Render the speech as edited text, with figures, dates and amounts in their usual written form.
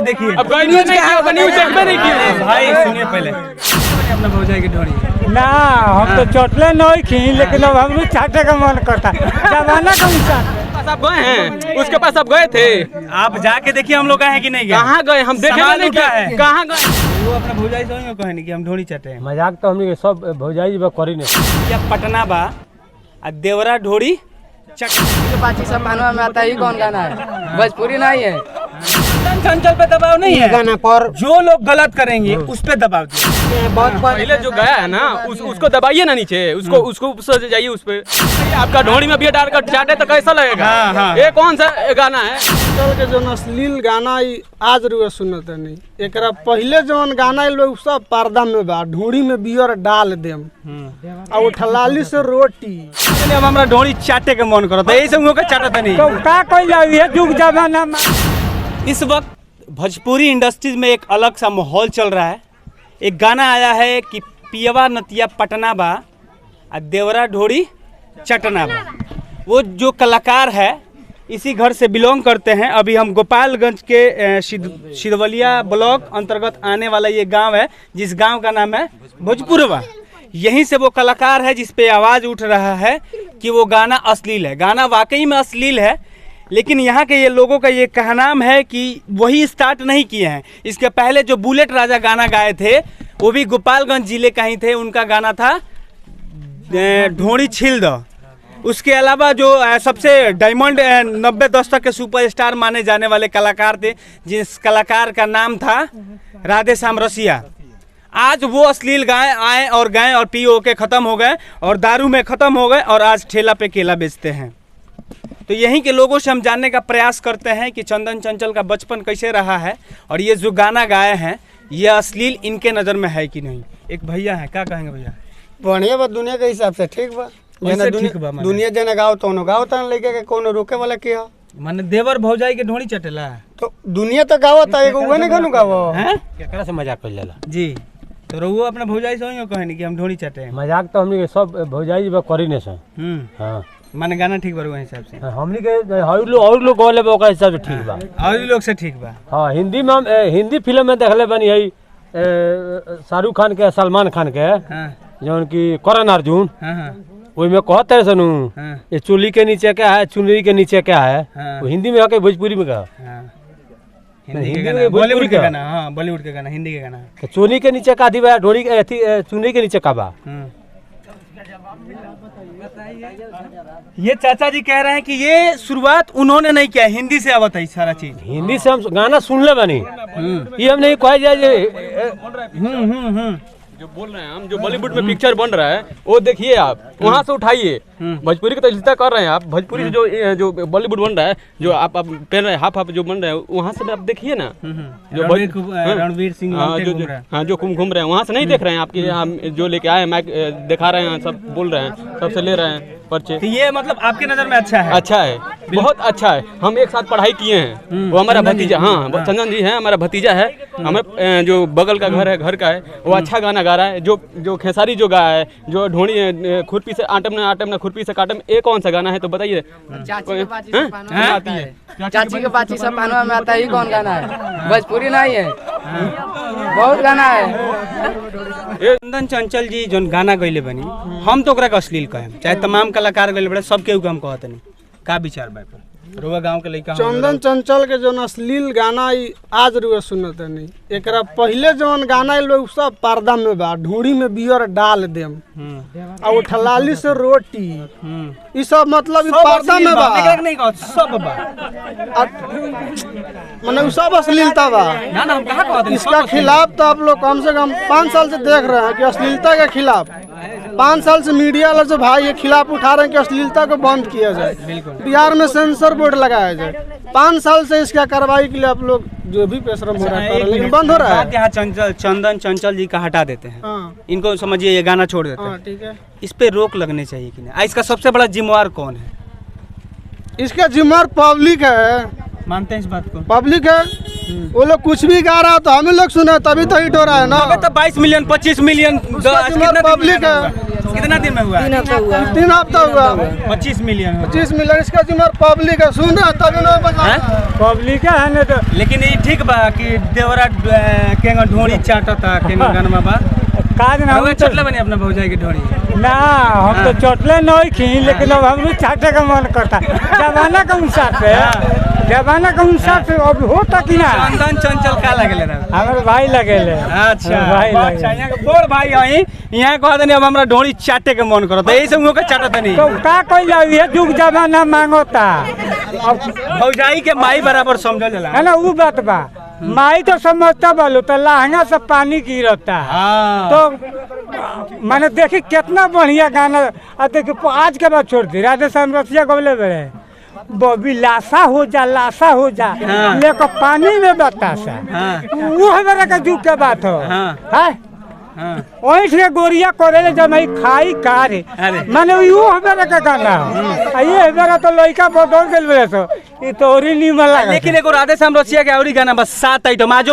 देखिए। अब न्यूज़ नहीं किया भाई सुनिए पहले अपना भौजाई की ढोड़ी ना हम तो चोटले नहीं खी, लेकिन अब हम भी चाटे का मन करता। जमाना कौन सा आप गए हैं, उसके पास आप गए थे? आप जाके देखिए हम लोग गए हैं कि नहीं गए। कहाँ गए? हम देखे नहीं क्या है, कहाँ गए? वो अपना भौजाई से कहे नहीं कि हम ढोड़ी चटे हैं। मजाक तो हमने सब भौजाई करी नहीं। या पटना बा आ देवरा ढोड़ी पाची सब मानवा में आता ही कौन गाना है? भोजपुरी नहीं है। चंचल पे दबाव नहीं है गाना पर, जो लोग गलत करेंगे उस पे दबाव दिए। पहले जो गया है ना उसको दबाइए ना नीचे, उसको जाइए उस पे। आपका ढोड़ी में भी डालकर चाटे तो कैसा लगेगा? हाँ। ये कौन सा गाना है? चल के जो अश्लील गाना आज रुआ सुनत नहीं, एकरा पहले जवन गाना लोग सब पर्दा में बा, ढूंढी में बियर डाल देम आ वो ठलाली से रोटी। अब हमरा ढोड़ी चाटे के मन करता है, यही सब का चाटता नहीं। तो का कोई ये जुग जमाना में इस वक्त भोजपुरी इंडस्ट्रीज में एक अलग सा माहौल चल रहा है। एक गाना आया है कि पियवा नतिया पटना बा आ देवरा ढोड़ी चटना बा। वो जो कलाकार है इसी घर से बिलोंग करते हैं। अभी हम गोपालगंज के सिधवलिया ब्लॉक अंतर्गत आने वाला ये गांव है, जिस गांव का नाम है भोजपुरवा। यहीं से वो कलाकार है जिस पे आवाज़ उठ रहा है कि वो गाना अश्लील है। गाना वाकई में अश्लील है, लेकिन यहाँ के ये लोगों का ये कहनाम है कि वही स्टार्ट नहीं किए हैं। इसके पहले जो बुलेट राजा गाना गाए थे वो भी गोपालगंज जिले का ही थे। उनका गाना था ढोड़ी छिल दो। उसके अलावा जो सबसे डायमंड 90 दशक के सुपरस्टार माने जाने वाले कलाकार थे, जिस कलाकार का नाम था राधे श्याम रसिया, आज वो अश्लील गाए आए और गए और पी के ख़त्म हो गए और दारू में ख़त्म हो गए और आज ठेला पे केला बेचते हैं। तो यहीं के लोगों से हम जानने का प्रयास करते हैं कि चंदन चंचल का बचपन कैसे रहा है और ये जो गाना गाए हैं ये अश्लील इनके नज़र में है कि नहीं। एक भैया है, क्या कहेंगे भैया? बढ़िया बा, दुनिया के हिसाब से ठीक बा। दुनिया जना गाओ तो गाओ तन लेके के कोनो रोके वाला के हो। माने देवर भौजाई के ढोड़ी चटेला तो दुनिया तो गावत है, एगो उहे ने गानो गावो हैं। केकरा से मजाक कर जाला जी, तो रहुआ अपना भौजाई से कहे नहीं कि हम ढोड़ी चटे हैं। मजाक तो हमने सब भौजाई करी नहीं सर। हाँ माने गाना ठीक बा हिसाब से हमने के और लोग बोले ओकरा हिसाब से ठीक बा, और लोग से ठीक बा। हाँ हिंदी में हम हिंदी फिल्म में देखले बनी है शाहरुख खान के सलमान खान के, जौन की करण अर्जुन, वही में कहते हैं सनू ये चोली के नीचे क्या है, चुनरी के नीचे क्या है, वो हिंदी में है भोजपुरी में क्या? हिंदी के गाना, बॉलीवुड के गाना। हाँ बॉलीवुड के गाना, हिंदी के गाना। चोली के नीचे का दिवा, ढोड़ी चुनरी के नीचे का बा। ये चाचा जी कह रहे हैं कि ये शुरुआत उन्होंने नहीं किया, हिंदी से आवत है सारा चीज। हिंदी से हम गाना सुन ले बनी, ये हम नहीं कहा जाए जो बोल रहे हैं हम, जो बॉलीवुड में पिक्चर बन रहा है वो देखिए आप, वहाँ से उठाइए। भोजपुरी का तो इज्जत कर रहे हैं आप, भोजपुरी जो बॉलीवुड बन रहा है, जो आप पहन रहे हैं हाफ जो बन रहे हैं, वहाँ से आप देखिए ना। जो रणवीर सिंह जो घूम रहे हैं वहाँ से नहीं देख रहे हैं आपके यहाँ, जो लेके आए माइक दिखा रहे हैं, सब बोल रहे हैं, सबसे ले रहे हैं पर्चे। तो ये मतलब आपके नजर में अच्छा है? अच्छा है, बहुत अच्छा है। हम एक साथ पढ़ाई किए हैं, वो हमारा भतीजा, हाँ चंदन जी है, हमारा भतीजा है, हमारे जो बगल का घर है, घर का है, वो अच्छा गाना गा रहा है। जो खेसारी जो गाया है, जो ढोड़ी खुरपी से आटम ना खुरपी से काटम, ये कौन सा गाना है तो बताइए। चाची के पाची सब पानवा में आता ही कौन गाना है? भोजपुरी नहीं है, बहुत गाना है। चंदन चंचल जी जो गाना गईले बनी, हम तो ओकरा के अश्लील कहें, चाहे तमाम कलाकार गईले बड़े, सब केहू के हम कहते नहीं। का विचार बा पर रोवा गांव के लइका चंदन चंचल के जो अश्लील गाना आज रुआ सुनत नहीं, एकरा पहले जवन गाना लोग सब पर्दा में बा, ढूंढी में बियर डाल देम आ वो ठलाली से रोटी, ई सब मतलब पर्दा में बा, नहीं कह सब बा, माने सब अश्लीलता बा। ना हम कहां कहते इसका खिलाफ तो आप लोग कम से कम 5 साल से देख रहे हैं कि अश्लीलता के खिलाफ 5 साल से मीडिया वाले जो भाई ये खिलाफ उठा रहे हैं कि अश्लीलता को बंद किया जाए, बिहार में सेंसर बोर्ड लगाया जाए। 5 साल से इसका कार्रवाई के लिए आप लोग जो भी परिश्रम हो रहा है लेकिन बंद हो रहा है। यहाँ चंदन चंचल जी का हटा देते हैं, इनको समझिए ये गाना छोड़ देते हैं, ठीक है। इस पे रोक लगनी चाहिए कि नहीं? इसका सबसे बड़ा जिम्मेवार कौन है? इसका जिम्मेवार पब्लिक है, मानते हैं इस बात को? पब्लिक है, वो लोग कुछ भी गा रहा तो हमें लोग सुना तभी तो हिट हो रहा है ना। तो 22 मिलियन 25 मिलियन पब्लिक है। कितना दिन में हुआ? 3 हफ्ता हुआ। 3 हफ्ता हुआ। 25 मिलियन। 25 मिलियन इसका जिम्मेदार पब्लिक है। सुन रहा तभी ना बता। पब्लिक है ना तो लेकिन ये ठीक बा कि देवरा केंगा ढोड़ी चाटता केंगा गनमा बा काज ना हुआ चटले बनी अपना भौजाई की ढोड़ी ना हम तो चोटले नहीं खी लेकिन अब हम भी चाटे का मन करता जमाना के अनुसार से जमाना के अनुसार से अब होता कि ना चंदन चंचल का लगले रहा हमारे भाई लगेले अच्छा भाई अच्छा यहाँ के बड़ भाई हई यहाँ कह दनी अब हमरा ढोड़ी चाटे के मन करत यही से मुंह के चाटत नहीं तो का कोई ये जुग जमाना मांगोता अब भौजाई के माई बराबर समझल जाला है ना वो बात बा माई तो समझता बालू तो लहंगा से पानी गिरता हाँ तो मैंने देखी कितना बढ़िया गाना और देखिए आज के बाद छोड़ दी राधे श्याम रसिया गवले बड़े बॉबी लाशा हो जा हाँ। लेकर पानी में बतासा हाँ। वो हमारा का जुग के बात हो हाँ। है हाँ वही से गोरिया करे जब मैं खाई कार अरे। माने वो हमारा का गाना हो ये हमारा तो लड़का बदल गए तो ये तो और ही नहीं मला लेकिन एगो राधे श्याम रसिया के और गाना बस 7 आइटम आज